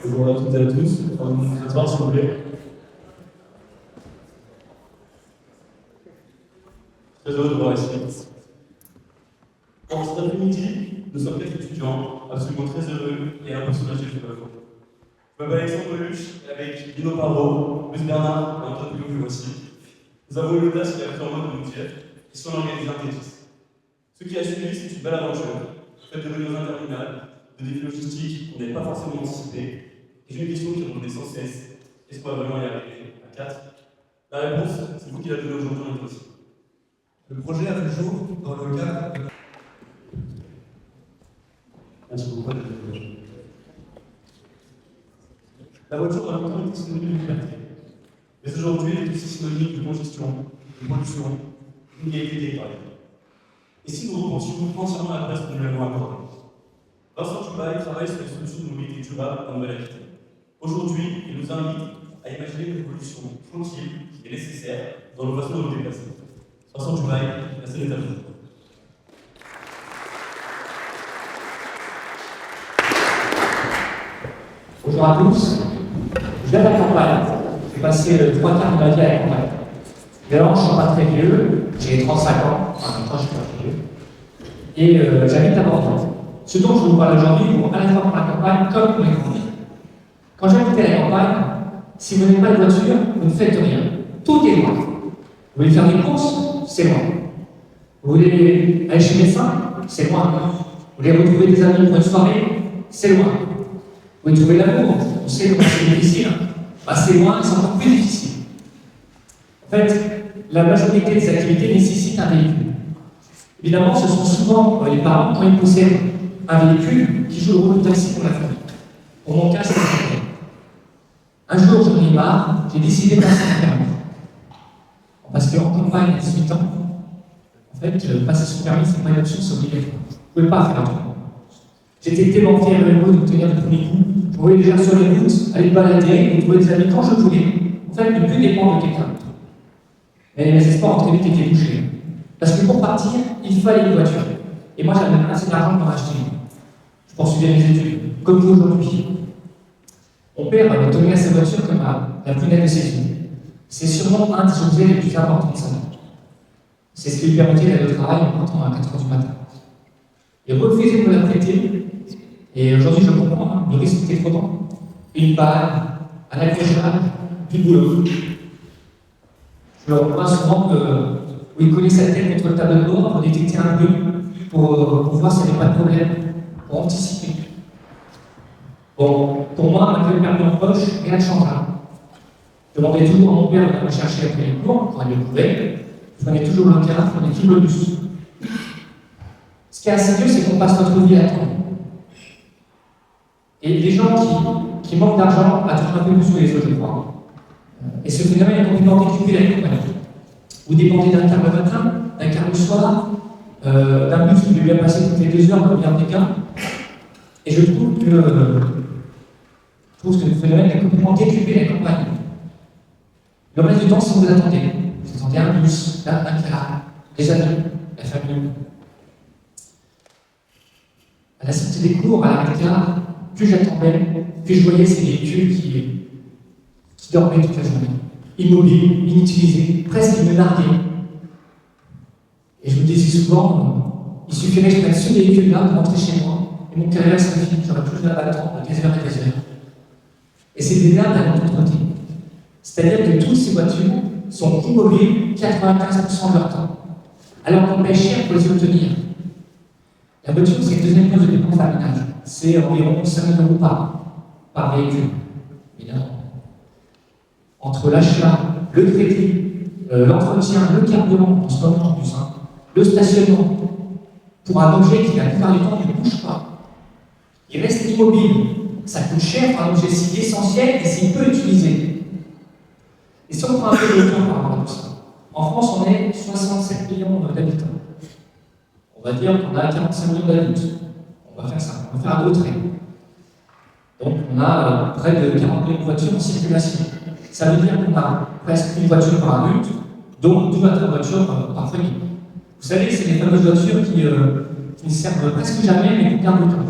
Bonjour à toutes et à tous. Bonsoir, s'il vous plaît. Très heureux de vous voir ici. Pour cet après-midi, nous sommes 4 étudiants, absolument très heureux et un peu soulagés de votre voix. Je m'appelle Alexandre Coluche, avec Dino Parot, Luce Bernard et Antoine Pilou que voici. Nous avons eu l'audace et la fermeté de nous dire qu'ils sont organisés un Tétis. Ce qui a suivi, c'est une belle aventure, faite de réunions interminables, de défis logistiques qu'on n'avait pas forcément anticipés, et une question qui revenait sans cesse: est-ce qu'on va vraiment y arriver à 4? La réponse, c'est vous qui la donnez aujourd'hui en aussi. Le projet a vu le jour dans le cadre de... Merci beaucoup. La voiture a longtemps été synonyme de liberté. Mais aujourd'hui, elle est aussi synonyme de congestion, de pollution, d'inégalité territoriale. Et si nous repensions entièrement la place que nous lui avons accordée? Vincent Tubaï travaille sur les solutions de mobilité durable en Nouvelle-Aquitaine. Aujourd'hui, il nous invite à imaginer une évolution tranquille et nécessaire dans nos façons de nous déplacer. Vincent Tubaï, la scène est à vous. Bonjour à tous, je viens de la campagne, j'ai passé 3 quarts de ma vie à la campagne. D'ailleurs, je ne suis pas très vieux, j'ai 35 ans, en même temps je suis pas très vieux, et j'habite à Bordeaux. Ce dont je vous parle aujourd'hui vaut à la fois pour la campagne comme pour les grandes villes. Quand j'habitais à la campagne, si vous n'avez pas de voiture, vous ne faites rien. Tout est loin. Vous voulez faire des courses, c'est loin. Vous voulez aller chez le médecin, c'est loin. Vous voulez retrouver des amis pour une soirée, c'est loin. Vous voulez trouver l'amour, on sait que c'est difficile. Bah, c'est loin, c'est encore plus difficile. En fait, la majorité des activités nécessitent un véhicule. Évidemment, ce sont souvent les parents, quand ils possèdent un véhicule, qui joue le rôle de taxi pour la famille. Pour mon cas, c'est le cas. Un jour, j'en ai marre, j'ai décidé de passer son permis. Parce qu'en campagne, à 18 ans, en fait, passer son permis, c'est pas une option, c'est obligatoire. Je ne pouvais pas faire autrement. J'étais tellement fier et heureux de tenir le premier coup. Je voulais déjà sur les routes, aller me balader et trouver des amis quand je voulais. En fait, ne plus dépendre de quelqu'un d'autre. Mais mes espoirs ont très vite été bouchés. Parce que pour partir, il fallait une voiture. Et moi, j'avais pas assez d'argent pour en acheter une. Je poursuivais mes études, comme vous aujourd'hui. Mon père m'a donné à sa voiture comme la prunelle de ses yeux. C'est sûrement un des objets les plus importants de sa vie. C'est ce qui lui permettait d'aller au travail en partant à 4h du matin. Il refusait de me la prêter, et aujourd'hui je comprends, le risque était trop grand. Une panne, un accrochage, du boulot. Je le revois souvent où il collait sa tête contre le tableau de bord pour détecter un bleu, pour voir s'il n'y avait pas de problème, pour anticiper. Bon, pour moi, malgré le permis en poche, rien ne changera. Je demandais toujours à mon père de me chercher après les cours, quand il le pouvait. Je prenais toujours le car, je prenais toujours le bus. Ce qui est assez dur, c'est qu'on passe notre vie à attendre. Et les gens qui manquent d'argent attendent un peu plus que les autres, je crois. Et ce phénomène est complètement décuplé avec la compagnie. Vous dépendez d'un quart le matin, d'un quart le soir, d'un bus qui peut bien passer toutes les 2 heures, comme bien des cas. Et je trouve que le phénomène est complètement décuplé avec la campagne. Le reste du temps, si vous attendez un bus, un quart, des amis, la famille. À la sortie des cours, à la récré, plus j'attendais, plus je voyais ces véhicules qui dormaient toute la journée, immobiles, inutilisés, presque me larguaient. Et je me disais souvent, il suffirait que je prenne ce véhicule-là pour rentrer chez moi, et mon carrière serait finie, j'aurais plus de attendre des heures et des heures. Et c'est des nerfs d'un autre côté. C'est-à-dire que toutes ces voitures sont immobiles 95% de leur temps, alors qu'on paie cher pour les obtenir. La voiture, c'est le deuxième cause de dépense d'un ménage. C'est environ 5 000 € par véhicule, évidemment. Entre l'achat, le crédit, l'entretien, le carburant, en ce moment en plus, le stationnement, pour un objet qui, la plupart du temps, ne bouge pas. Il reste immobile. Ça coûte cher pour un objet si essentiel et si peu utilisé. Et si on prend un peu de temps par rapport à tout ça, en France, on est 67 millions d'habitants. On va dire qu'on a 45 millions d'adultes. On va faire ça, on va faire un gros trait. Donc on a près de 40 millions de voitures en circulation. Ça veut dire qu'on a presque une voiture par adulte, donc 2 à 3 voitures par foyer. Vous savez, c'est les fameuses voitures qui ne servent presque jamais, mais qui gardent le temps.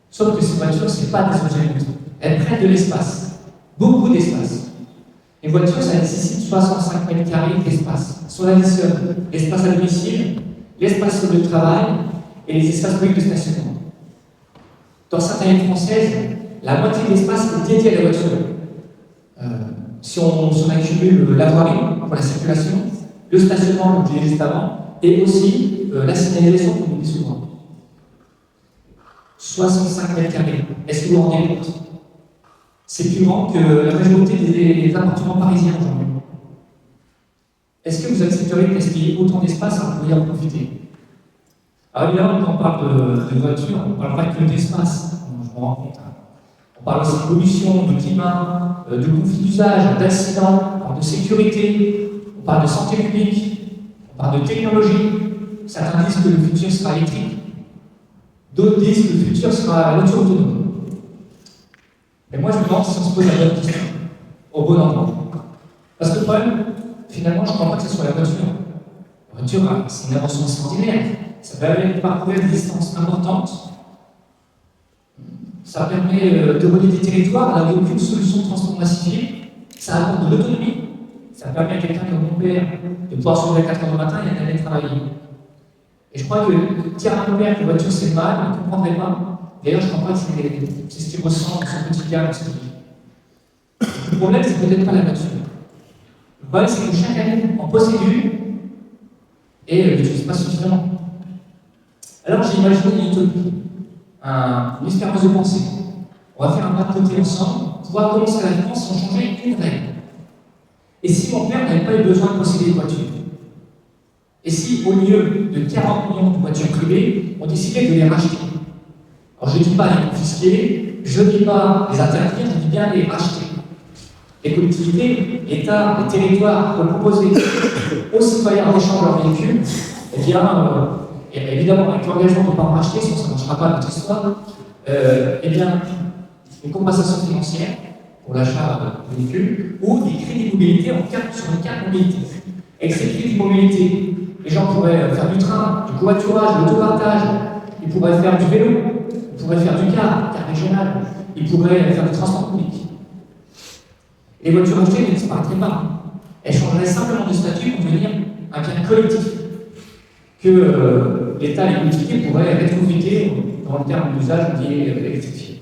Sauf que ces voitures, ce n'est pas des objets inutiles. Elles prennent de l'espace, beaucoup d'espace. Les voitures, ça nécessite 65 mètres carrés d'espace. Si on additionne l'espace à domicile, l'espace sur le travail et les espaces publics de stationnement. Dans certaines villes françaises, la moitié de l'espace est dédié à la voiture. Si on accumule la voirie pour la circulation, le stationnement, comme je disais juste avant, et aussi la signalisation, comme on dit souvent. 65 mètres carrés. Est-ce que vous vous rendez compte? C'est plus grand que la majorité des appartements parisiens aujourd'hui. Est-ce que vous accepteriez de gaspiller autant d'espace pour y en profiter? Alors évidemment, quand on parle de voiture, on ne parle pas que d'espace, je me rends compte. On parle aussi de pollution, de climat, de conflits d'usage, d'accidents, on parle de sécurité, on parle de santé publique, on parle de technologie. Certains disent que le futur sera électrique, d'autres disent que le futur sera la voiture autonome. Mais moi, je me demande si on se pose la bonne question, au bon endroit. Parce que le problème, finalement, je ne crois pas que ce soit la voiture. La voiture, c'est une invention extraordinaire. Ça permet de parcourir des distances importantes. Ça permet de relier des territoires. Elle n'a aucune solution de transport massifié. Ça apporte de l'autonomie. Ça permet à quelqu'un comme mon père de pouvoir se lever à 4 h du matin et d'aller travailler. Et je crois que dire à mon père que la voiture c'est mal, il ne comprendrait pas. D'ailleurs, je ne crois pas que c'est ce qu'il ressent dans son quotidien. Le problème, c'est peut-être pas la voiture. Le problème, c'est que chaque année, en possède une et ne l'utilise pas suffisamment. Alors, j'ai imaginé une utopie, une expérience de pensée. On va faire un pas de côté ensemble pour voir comment serait la France si on changeait une règle. Et si mon père n'avait pas eu besoin de posséder une voiture? Et si, au lieu de 40 millions de voitures privées, on décidait de les racheter? Alors, je ne dis pas les confisquer, je ne dis pas les interdire, je dis bien les racheter. Les collectivités, l'État, les territoires peuvent proposer aux citoyens en échange de leurs véhicules, eh bien, évidemment, avec l'engagement de ne pas en racheter, sinon ça ne marchera pas notre histoire, eh bien, une compensation financière pour l'achat de véhicules ou des crédits de mobilité sur une carte mobilité. Avec ces crédits de mobilité, les gens pourraient faire du train, du covoiturage, de l'autopartage, ils pourraient faire du vélo, ils pourraient faire du car régional, ils pourraient faire du transport public. Les voitures achetées ne disparaîtraient pas. Elles changeraient simplement de statut pour devenir un bien collectif que l'État et les collectivités pourraient rétrofiter dans le terme d'usage qui est électrifié.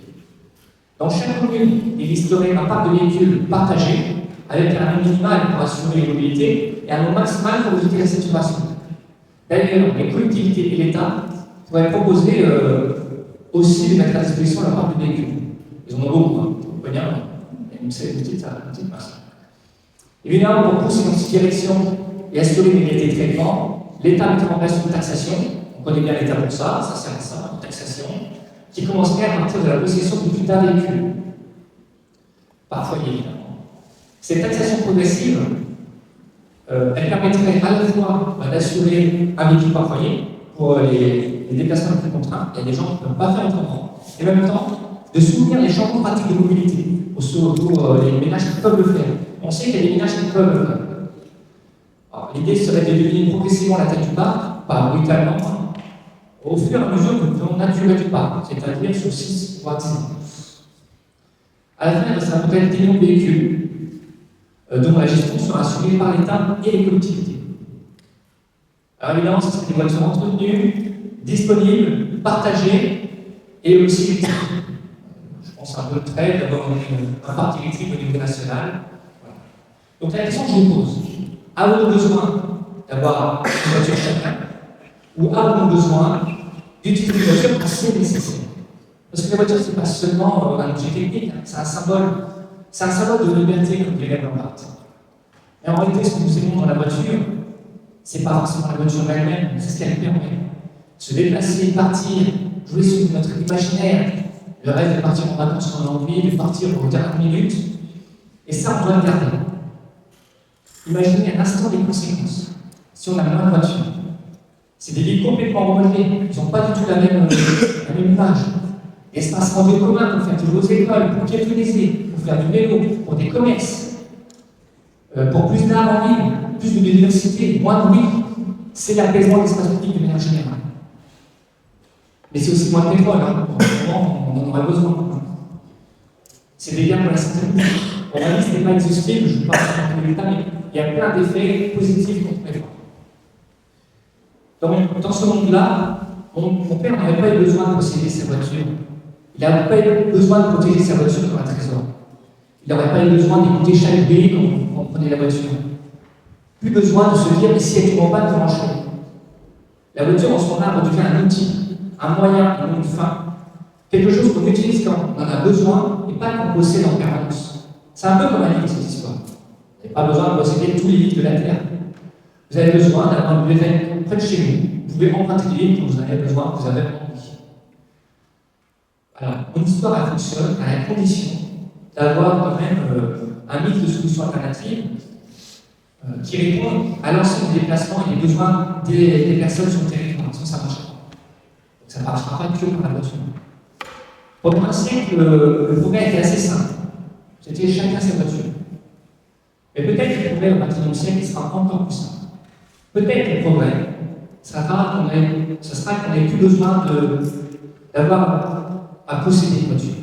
Dans chaque commune, il existerait un parc de véhicules partagés avec un nombre minimal pour assurer les mobilités et un nombre maximal pour éviter la saturation. D'ailleurs, les collectivités et l'État pourraient proposer aussi de mettre à disposition leur parc de véhicules. Ils en ont beaucoup, hein. Vous voyez, une petite masse. Évidemment, pour pousser dans cette direction et assurer l'égalité de traitement, l'État mettra en place une taxation. On connaît bien l'État pour ça, ça sert à ça, une taxation, qui commencerait à partir de la possession de plus d'un véhicule. Par foyer, évidemment. Cette taxation progressive, elle permettrait à la fois d'assurer un véhicule par foyer pour les déplacements les plus contraints, il y a des gens qui ne peuvent pas faire autrement, et en même temps de soutenir les changements pratiques de mobilité pour les ménages qui peuvent le faire. On sait qu'il y a des ménages qui peuvent le faire. L'idée serait de diminuer progressivement la taille du parc, pas brutalement, au fur et à mesure que nous faisons naturer du parc, c'est-à-dire sur 6 voire 10 ans. À la fin, il restera peut-être 10 millions de véhicules dont la gestion sera assurée par l'État et les collectivités. Alors évidemment, ce seraient des voitures entretenues, disponibles, partagées et aussi électriques. Je pense un peu le trait d'avoir un parc électrique au niveau national. Voilà. Donc la question que je vous pose, avons-nous besoin d'avoir une voiture chacun ou avons-nous besoin d'utiliser une voiture quand c'est nécessaire? Parce que la voiture, ce n'est pas seulement un objet technique, c'est un symbole. C'est un symbole de liberté, comme dirait Lampard. Mais en réalité, ce que nous aimons dans la voiture, ce n'est pas forcément la voiture elle-même, c'est ce qu'elle permet. Se déplacer, partir, jouer sur notre imaginaire. Le rêve de partir en vacances quand on a envie, de partir pour 40 minutes. Et ça, on doit le garder. Imaginez un instant des conséquences. Si on a moins de voitures, c'est des villes complètement remodellées. Ils n'ont pas du tout la même image. Espace rendu commun pour faire de vos écoles, pour piétoniser, pour faire du vélo, pour des commerces, pour plus d'art en ligne, plus de biodiversité, moins de bruit. C'est l'apaisement de l'espace public de manière générale. Mais c'est aussi moins de pétrole, hein. Vraiment, on en aurait besoin. C'est des gains pour la santé. On m'a dit que ce n'est pas exhaustif, je ne parle pas de l'État, mais il y a plein d'effets positifs contre le pétrole. Donc, dans ce monde-là, mon père n'aurait pas eu besoin de posséder sa voiture. Il n'aurait pas eu besoin de protéger sa voiture comme un trésor. Il n'aurait pas eu besoin d'écouter chaque bruit quand on prenait la voiture. Plus besoin de se dire, mais si elle tombe en panne, comment je fais? La voiture, en son art, devient un outil, un moyen, et non une fin. Quelque chose qu'on utilise quand on en a besoin et pas qu'on possède en permanence. C'est un peu comme un livre, cette histoire. Vous n'avez pas besoin de posséder tous les livres de la Terre. Vous avez besoin d'avoir une bibliothèque près de chez vous. Vous pouvez emprunter les livres quand vous en avez besoin, vous avez envie. Alors, mon histoire, elle fonctionne à la condition d'avoir quand même un mix de solutions alternatives qui répondent à l'ensemble des déplacements et des besoins des personnes sur le territoire. Sinon, ça ne marchera pas. Donc, ça ne marchera pas que par la voiture. Pendant un siècle, le progrès était assez simple. C'était chacun sa voiture. Mais peut-être que le progrès au XXIe siècle sera encore plus simple. Peut-être que le progrès ce sera qu'on n'ait plus besoin d'avoir à posséder une voiture.